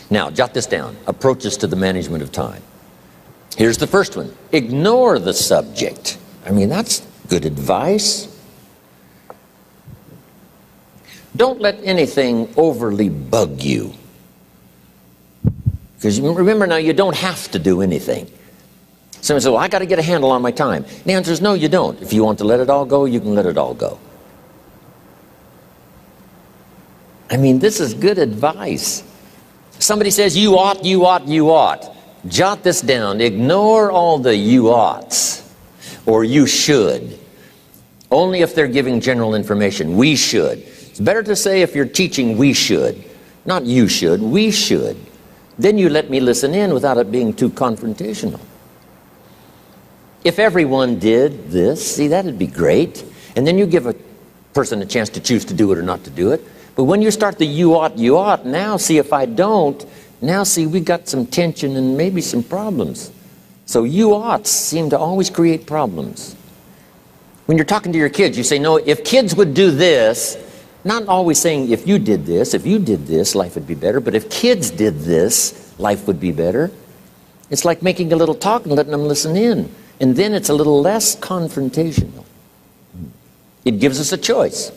Now, jot this down. Approaches to the management of time. Here's the first one. Ignore the subject. I mean, that's good advice. Don't let anything overly bug you. Because remember now, you don't have to do anything. Someone says, well, I got to get a handle on my time. The answer is no, you don't. If you want to let it all go, you can let it all go. I mean, this is good advice. Somebody says, you ought, you ought, you ought. Jot this down. Ignore all the you oughts or you should. Only if they're giving general information. We should. It's better to say if you're teaching, we should. Not you should, we should. Then you let me listen in without it being too confrontational. If everyone did this, see, that'd be great. And then you give a person a chance to choose to do it or not to do it. But when you start the you ought, now see if I don't, now see we got some tension and maybe some problems. So you oughts seem to always create problems. When you're talking to your kids, you say, no, if kids would do this, not always saying if you did this, life would be better. But if kids did this, life would be better. It's like making a little talk and letting them listen in. And then it's a little less confrontational. It gives us a choice.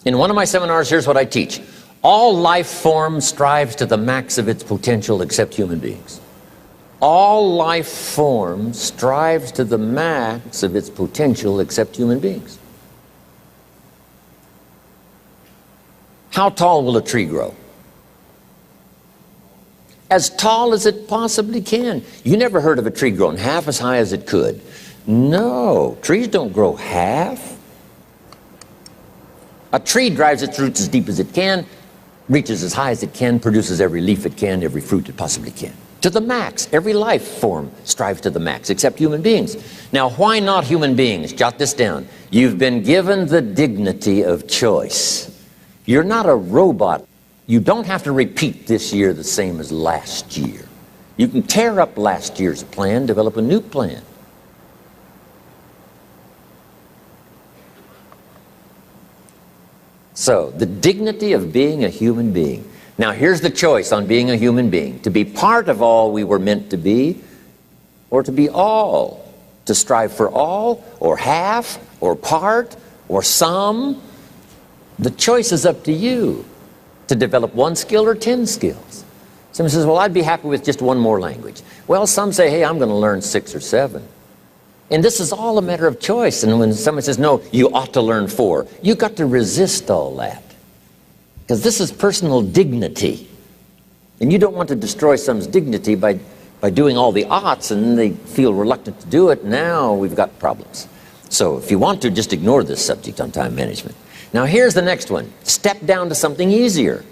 In one of my seminars, here's what I teach. All life form strives to the max of its potential except human beings. All life form strives to the max of its potential except human beings. How tall will a tree grow? As tall as it possibly can. You never heard of a tree growing half as high as it could. No, trees don't grow half. A tree drives its roots as deep as it can, reaches as high as it can, produces every leaf it can, every fruit it possibly can. To the max. Every life form strives to the max, except human beings. Now, why not human beings? Jot this down. You've been given the dignity of choice. You're not a robot. You don't have to repeat this year the same as last year. You can tear up last year's plan, develop a new plan. So, the dignity of being a human being. Now, here's the choice on being a human being. To be part of all we were meant to be, or to be all. To strive for all, or half, or part, or some. The choice is up to you. To develop one skill or 10 skills. Someone says, well, I'd be happy with just one more language. Well, some say, hey, I'm going to learn 6 or 7. And this is all a matter of choice. And when someone says, no, you ought to learn 4, you got to resist all that. Because this is personal dignity. And you don't want to destroy someone's dignity by doing all the oughts, and they feel reluctant to do it. Now we've got problems. So if you want to, just ignore this subject on time management. Now here's the next one. Step down to something easier.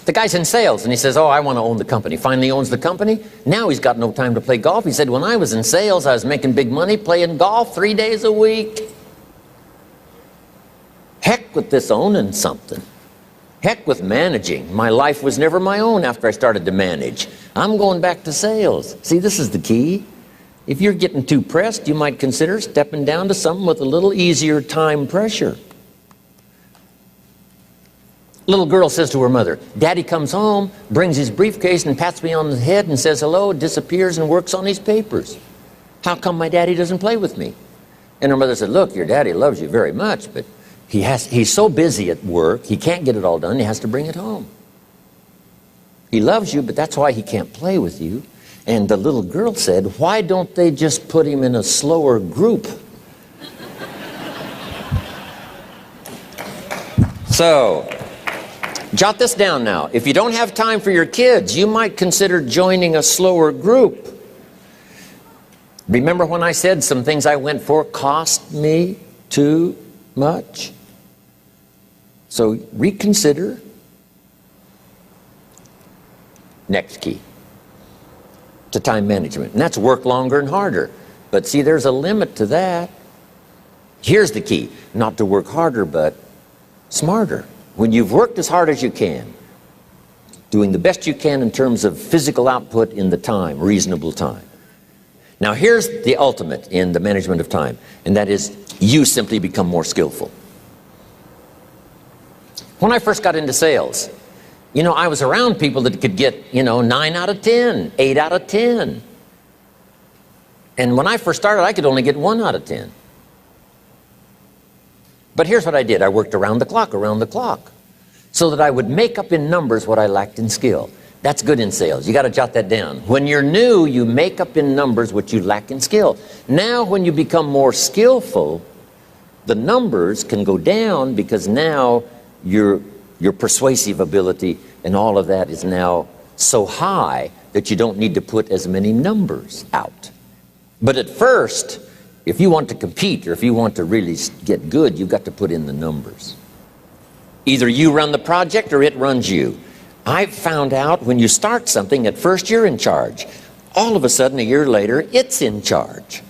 The guy's in sales and he says, oh, I want to own the company. Finally owns the company. Now he's got no time to play golf. He said, when I was in sales, I was making big money playing golf 3 days a week. Heck with this owning something. Heck with managing. My life was never my own after I started to manage. I'm going back to sales. See, this is the key. If you're getting too pressed, you might consider stepping down to something with a little easier time pressure. Little girl says to her mother, Daddy comes home, brings his briefcase and pats me on the head and says hello, disappears and works on his papers. How come my daddy doesn't play with me? And her mother said, look, your daddy loves you very much, but he's so busy at work, he can't get it all done, he has to bring it home. He loves you, but that's why he can't play with you. And the little girl said, why don't they just put him in a slower group? So, jot this down now. If you don't have time for your kids, you might consider joining a slower group. Remember when I said some things I went for cost me too much? So reconsider. Next key to time management, and that's work longer and harder. But see, there's a limit to that. Here's the key, not to work harder, but smarter. When you've worked as hard as you can, doing the best you can in terms of physical output in the time, reasonable time, Now here's the ultimate in the management of time, and that is you simply become more skillful. When I first got into sales, you know, I was around people that could get, 9 out of 10, 8 out of 10. And when I first started, I could only get 1 out of 10. But here's what I did. I worked around the clock, so that I would make up in numbers what I lacked in skill. That's good in sales. You got to jot that down. When you're new, you make up in numbers what you lack in skill. Now, when you become more skillful, the numbers can go down because now your persuasive ability and all of that is now so high that you don't need to put as many numbers out. But at first, if you want to compete or if you want to really get good, you've got to put in the numbers. Either you run the project or it runs you. I've found out when you start something, at first you're in charge. All of a sudden, a year later, it's in charge.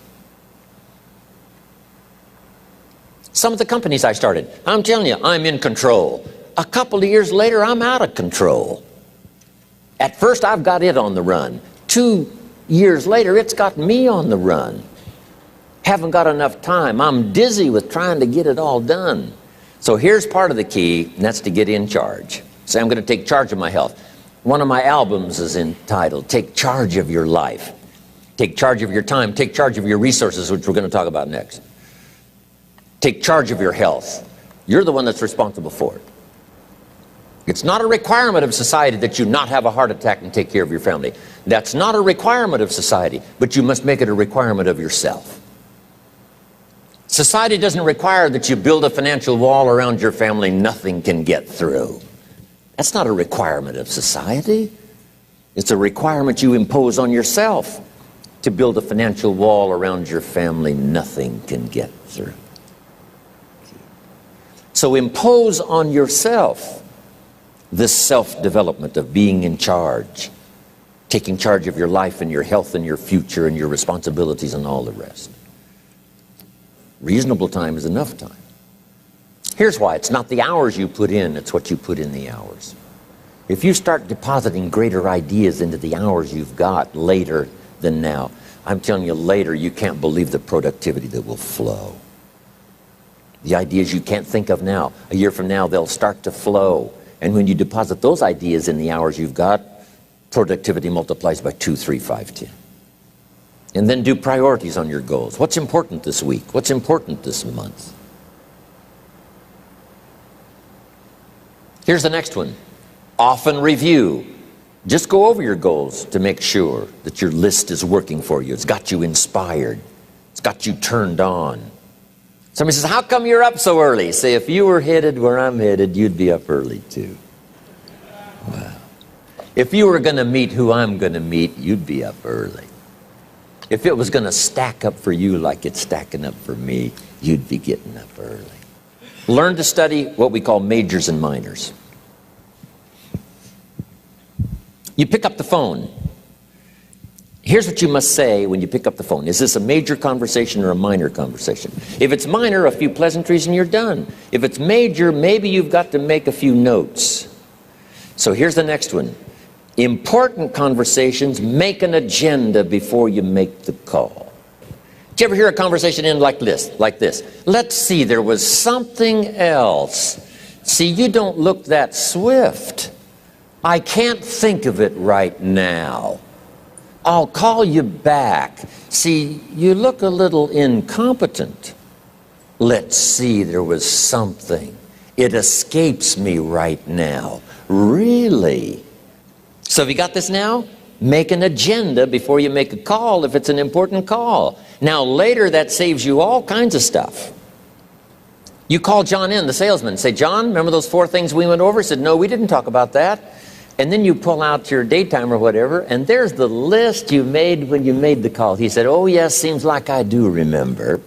Some of the companies I started, I'm telling you, I'm in control. A couple of years later, I'm out of control. At first, I've got it on the run. 2 years later, it's got me on the run. Haven't got enough time. I'm dizzy with trying to get it all done. So here's part of the key, and that's to get in charge. Say, I'm going to take charge of my health. One of my albums is entitled, Take Charge of Your Life. Take charge of your time. Take charge of your resources, which we're going to talk about next. Take charge of your health. You're the one that's responsible for it. It's not a requirement of society that you not have a heart attack and take care of your family. That's not a requirement of society, but you must make it a requirement of yourself. Society doesn't require that you build a financial wall around your family nothing can get through. That's not a requirement of society. It's a requirement you impose on yourself to build a financial wall around your family nothing can get through. So impose on yourself this self-development of being in charge, taking charge of your life and your health and your future and your responsibilities and all the rest. Reasonable time is enough time. Here's why. It's not the hours you put in, it's what you put in the hours. If you start depositing greater ideas into the hours you've got later than now, I'm telling you later, you can't believe the productivity that will flow. The ideas you can't think of now, a year from now, they'll start to flow. And when you deposit those ideas in the hours you've got, productivity multiplies by 2, 3, 5, 10. And then do priorities on your goals. What's important this week? What's important this month? Here's the next one. Often review. Just go over your goals to make sure that your list is working for you. It's got you inspired. It's got you turned on. Somebody says, how come you're up so early? Say, if you were headed where I'm headed, you'd be up early too. Wow. If you were going to meet who I'm going to meet, you'd be up early. If it was going to stack up for you like it's stacking up for me, you'd be getting up early. Learn to study what we call majors and minors. You pick up the phone. Here's what you must say when you pick up the phone. Is this a major conversation or a minor conversation? If it's minor, a few pleasantries and you're done. If it's major, maybe you've got to make a few notes. So here's the next one. Important conversations, make an agenda before you make the call. Did you ever hear a conversation end like this? Let's see, there was something else. See, you don't look that swift. I can't think of it right now. I'll call you back. See, you look a little incompetent. Let's see, there was something. It escapes me right now. Really? So have you got this now? Make an agenda before you make a call if it's an important call. Now later that saves you all kinds of stuff. You call John in, the salesman, say, John, remember those 4 things we went over? He said, no, we didn't talk about that. And then you pull out your daytime or whatever, and there's the list you made when you made the call. He said, oh yes, seems like I do remember.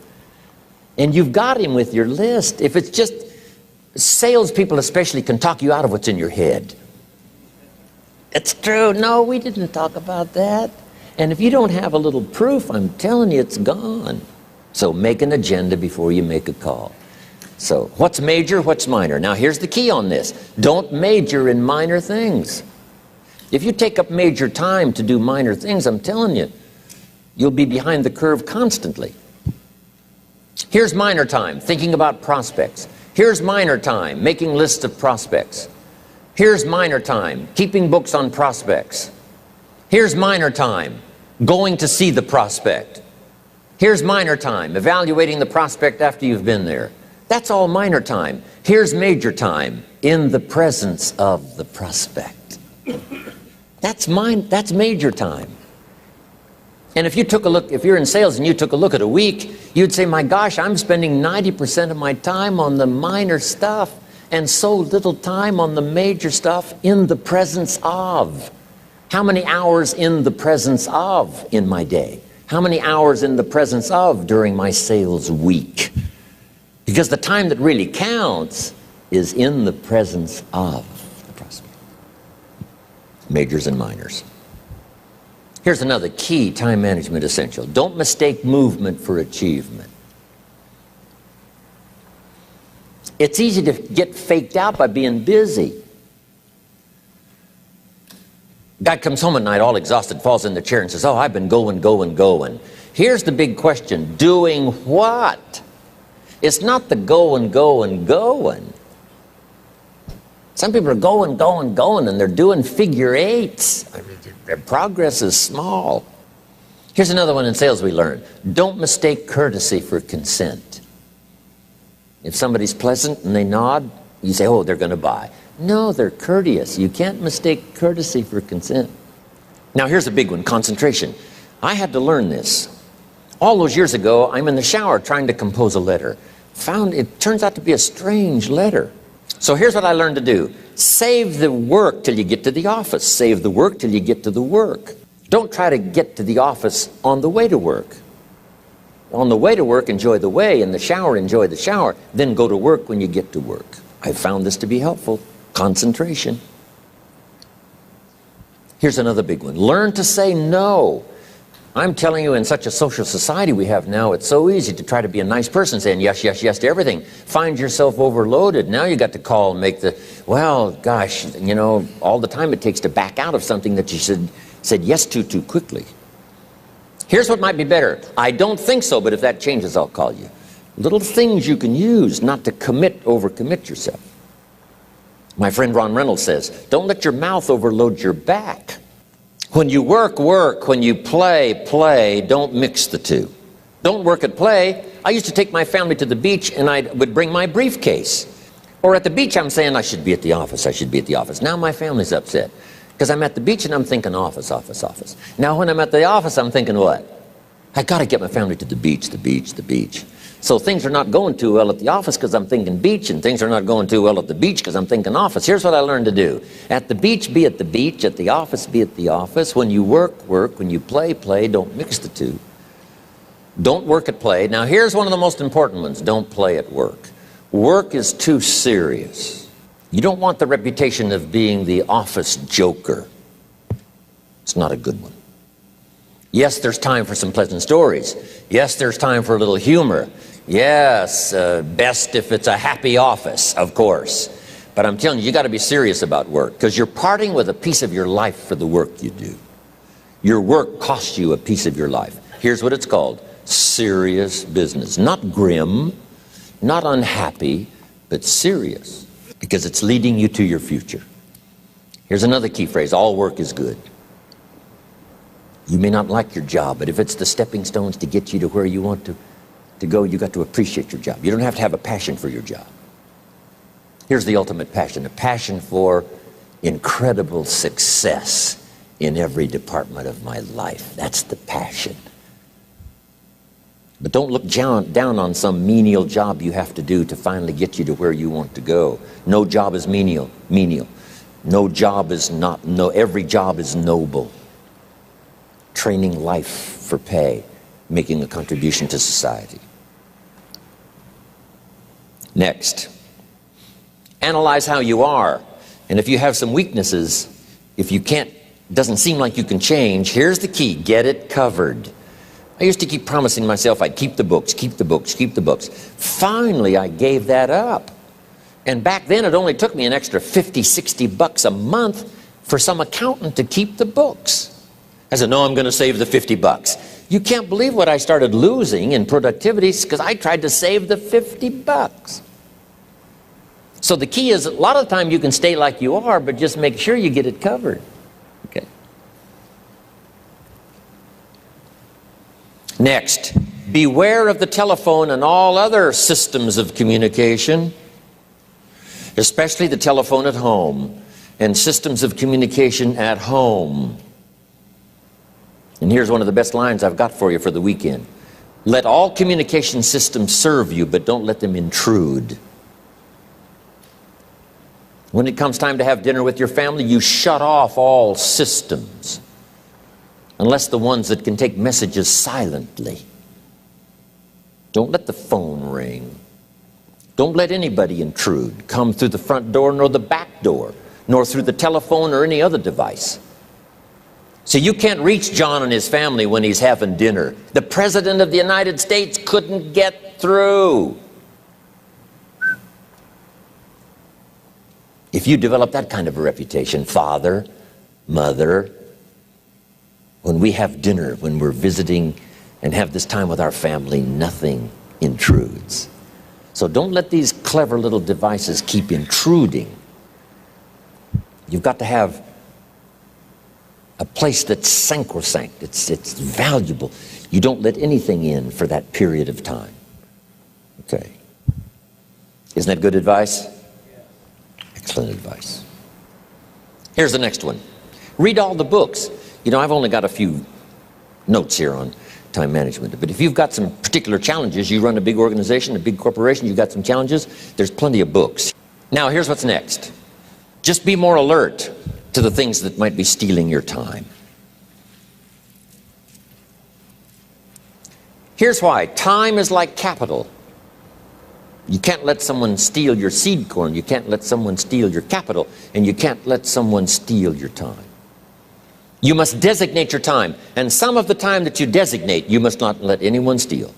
And you've got him with your list. If it's just, salespeople especially can talk you out of what's in your head. It's true. No, we didn't talk about that. And if you don't have a little proof, I'm telling you, it's gone. So make an agenda before you make a call. So what's major, what's minor? Now here's the key on this. Don't major in minor things. If you take up major time to do minor things, I'm telling you, You'll be behind the curve constantly. Here's minor time, thinking about prospects. Here's minor time, making lists of prospects. Here's minor time, keeping books on prospects. Here's minor time, going to see the prospect. Here's minor time, evaluating the prospect after you've been there. That's all minor time. Here's major time, in the presence of the prospect. That's major time. And if you took a look, if you're in sales and you took a look at a week, you'd say, my gosh, I'm spending 90% of my time on the minor stuff and so little time on the major stuff in the presence of. How many hours in the presence of in my day? How many hours in the presence of during my sales week? Because the time that really counts is in the presence of the prospect. Majors and minors. Here's another key time management essential. Don't mistake movement for achievement. It's easy to get faked out by being busy. Guy comes home at night all exhausted, falls in the chair and says, oh, I've been going. Here's the big question. Doing what? It's not the going. Some people are going, and they're doing figure eights. I mean, their progress is small. Here's another one in sales we learned. Don't mistake courtesy for consent. If somebody's pleasant and they nod, you say, oh, they're going to buy. No, they're courteous. You can't mistake courtesy for consent. Now, here's a big one, concentration. I had to learn this. All those years ago, I'm in the shower trying to compose a letter. Found it turns out to be a strange letter. So here's what I learned to do. Save the work till you get to the office. Save the work till you get to the work. Don't try to get to the office on the way to work. On the way to work, enjoy the way. In the shower, enjoy the shower. Then go to work when you get to work. I found this to be helpful. Concentration. Here's another big one. Learn to say no. I'm telling you, in such a social society we have now, it's so easy to try to be a nice person, saying yes, yes, yes to everything. Find yourself overloaded. Now you got to call and make the, well, gosh, you know, all the time it takes to back out of something that you said yes to too quickly. Here's what might be better. I don't think so, but if that changes, I'll call you. Little things you can use not to overcommit yourself. My friend Ron Reynolds says, don't let your mouth overload your back. When you work, work. When you play, play. Don't mix the two. Don't work at play. I used to take my family to the beach and I would bring my briefcase. Or at the beach I'm saying I should be at the office, I should be at the office. Now my family's upset because I'm at the beach and I'm thinking office, office, office. Now when I'm at the office I'm thinking what? I got to get my family to the beach, the beach, the beach. So things are not going too well at the office because I'm thinking beach, and things are not going too well at the beach because I'm thinking office. Here's what I learned to do. At the beach, be at the beach. At the office, be at the office. When you work, work. When you play, play. Don't mix the two. Don't work at play. Now here's one of the most important ones. Don't play at work. Work is too serious. You don't want the reputation of being the office joker. It's not a good one. Yes, there's time for some pleasant stories. Yes, there's time for a little humor. Yes, best if it's a happy office, of course. But I'm telling you, you got to be serious about work because you're parting with a piece of your life for the work you do. Your work costs you a piece of your life. Here's what it's called. Serious business. Not grim, not unhappy, but serious because it's leading you to your future. Here's another key phrase. All work is good. You may not like your job, but if it's the stepping stones to get you to where you want to go, you got to appreciate your job. You don't have to have a passion for your job. Here's the ultimate passion, a passion for incredible success in every department of my life. That's the passion. But don't look down on some menial job you have to do to finally get you to where you want to go. No job is menial. No job is not, no, every job is noble. Training life for pay, making a contribution to society. Next, analyze how you are. And if you have some weaknesses, if you can't, doesn't seem like you can change, here's the key, get it covered. I used to keep promising myself I'd keep the books, keep the books, keep the books. Finally, I gave that up. And back then, it only took me an extra $50-60 a month for some accountant to keep the books. I said, no, I'm going to save the $50. You can't believe what I started losing in productivity because I tried to save the $50. So the key is, a lot of the time you can stay like you are, but just make sure you get it covered. Okay. Next, beware of the telephone and all other systems of communication, especially the telephone at home and systems of communication at home. And here's one of the best lines I've got for you for the weekend. Let all communication systems serve you, but don't let them intrude. When it comes time to have dinner with your family, you shut off all systems, unless the ones that can take messages silently. Don't let the phone ring. Don't let anybody intrude, come through the front door nor the back door, nor through the telephone or any other device. So you can't reach John and his family when he's having dinner. The President of the United States couldn't get through. If you develop that kind of a reputation, father, mother, when we have dinner, when we're visiting and have this time with our family, nothing intrudes. So don't let these clever little devices keep intruding. You've got to have a place that's sacrosanct, it's valuable. You don't let anything in for that period of time. Okay. Isn't that good advice? Excellent advice. Here's the next one. Read all the books. You know, I've only got a few notes here on time management, but if you've got some particular challenges, you run a big organization, a big corporation, you've got some challenges, there's plenty of books. Now, here's what's next. Just be more alert to the things that might be stealing your time. Here's why. Time is like capital. You can't let someone steal your seed corn. You can't let someone steal your capital. And you can't let someone steal your time. You must designate your time. And some of the time that you designate, you must not let anyone steal.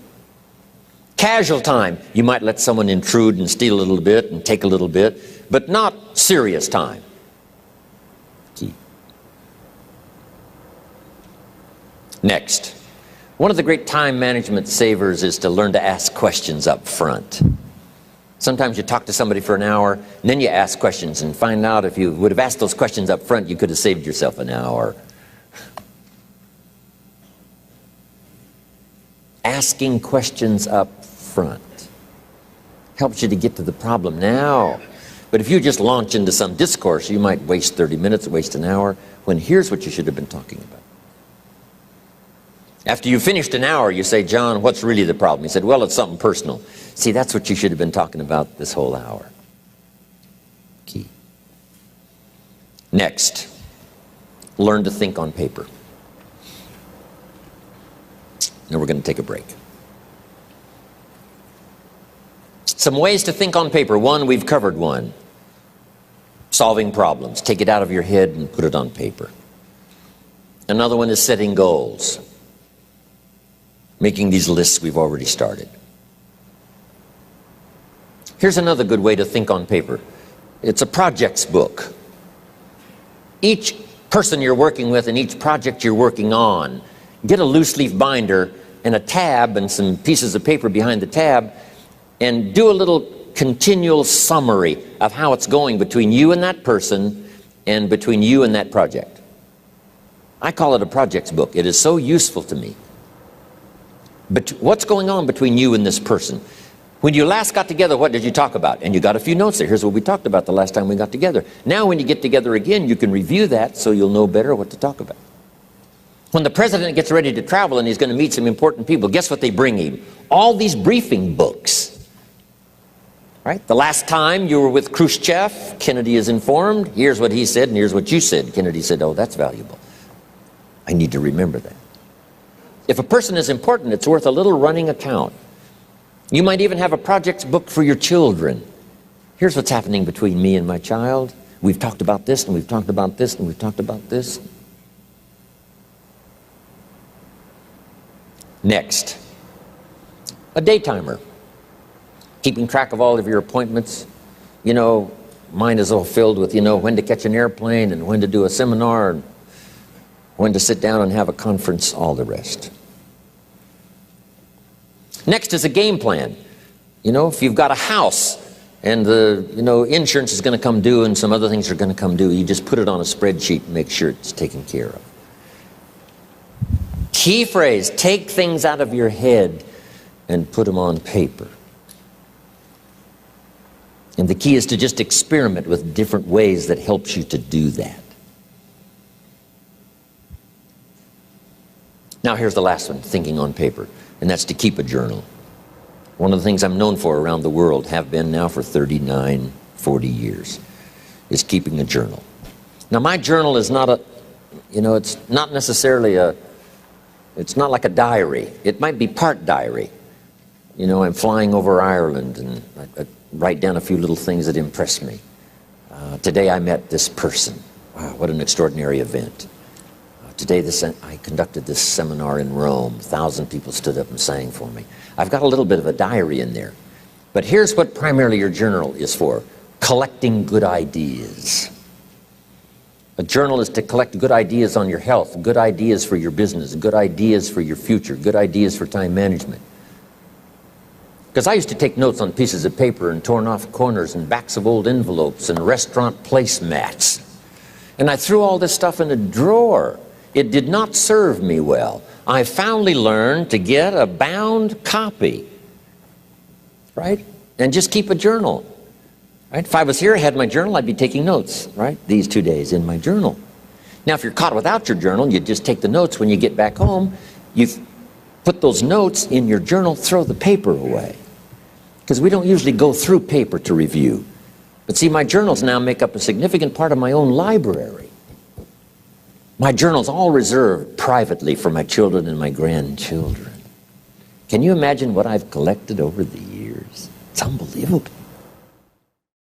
Casual time, you might let someone intrude and steal a little bit and take a little bit, but not serious time. Key. Next, one of the great time management savers is to learn to ask questions up front. Sometimes you talk to somebody for an hour, and then you ask questions and find out if you would have asked those questions up front, you could have saved yourself an hour. Asking questions up front helps you to get to the problem now. But if you just launch into some discourse, you might waste 30 minutes, waste an hour, when here's what you should have been talking about. After you finished an hour, you say, John, what's really the problem? He said, well, it's something personal. See, that's what you should have been talking about this whole hour. Key. Next, learn to think on paper. Now we're going to take a break. Some ways to think on paper. One, we've covered one. Solving problems. Take it out of your head and put it on paper. Another one is setting goals. Making these lists we've already started. Here's another good way to think on paper. It's a projects book. Each person you're working with and each project you're working on, get a loose leaf binder and a tab and some pieces of paper behind the tab and do a little continual summary of how it's going between you and that person and between you and that project. I call it a projects book. It is so useful to me. But what's going on between you and this person? When you last got together, what did you talk about? And you got a few notes there. Here's what we talked about the last time we got together. Now when you get together again, you can review that so you'll know better what to talk about. When the president gets ready to travel and he's going to meet some important people, guess what they bring him? All these briefing books. Right? The last time you were with Khrushchev, Kennedy is informed. Here's what he said and here's what you said. Kennedy said, oh, that's valuable. I need to remember that. If a person is important, it's worth a little running account. You might even have a projects book for your children. Here's what's happening between me and my child. We've talked about this, and we've talked about this, and we've talked about this. Next, a day timer. Keeping track of all of your appointments. You know, mine is all filled with, when to catch an airplane, and when to do a seminar, and when to sit down and have a conference, all the rest. Next is a game plan. You know, if you've got a house and the insurance is going to come due and some other things are going to come due, you just put it on a spreadsheet and make sure it's taken care of. Key phrase, take things out of your head and put them on paper. And the key is to just experiment with different ways that helps you to do that. Now here's the last one, thinking on paper, and that's to keep a journal. One of the things I'm known for around the world, have been now for 39, 40 years, is keeping a journal. Now my journal is not it's not necessarily it's not like a diary. It might be part diary. You know, I'm flying over Ireland and I write down a few little things that impress me. Today I met this person. Wow, what an extraordinary event. Today I conducted this seminar in Rome. 1,000 people stood up and sang for me. I've got a little bit of a diary in there. But here's what primarily your journal is for: collecting good ideas. A journal is to collect good ideas on your health, good ideas for your business, good ideas for your future, good ideas for time management. Because I used to take notes on pieces of paper and torn off corners and backs of old envelopes and restaurant placemats. And I threw all this stuff in a drawer. It did not serve me well. I finally learned to get a bound copy, right? And just keep a journal, right? If I was here, I had my journal, I'd be taking notes, right? These 2 days in my journal. Now, if you're caught without your journal, you just take the notes when you get back home. You put those notes in your journal, throw the paper away. Because we don't usually go through paper to review. But see, my journals now make up a significant part of my own library. My journal's all reserved privately for my children and my grandchildren. Can you imagine what I've collected over the years? It's unbelievable.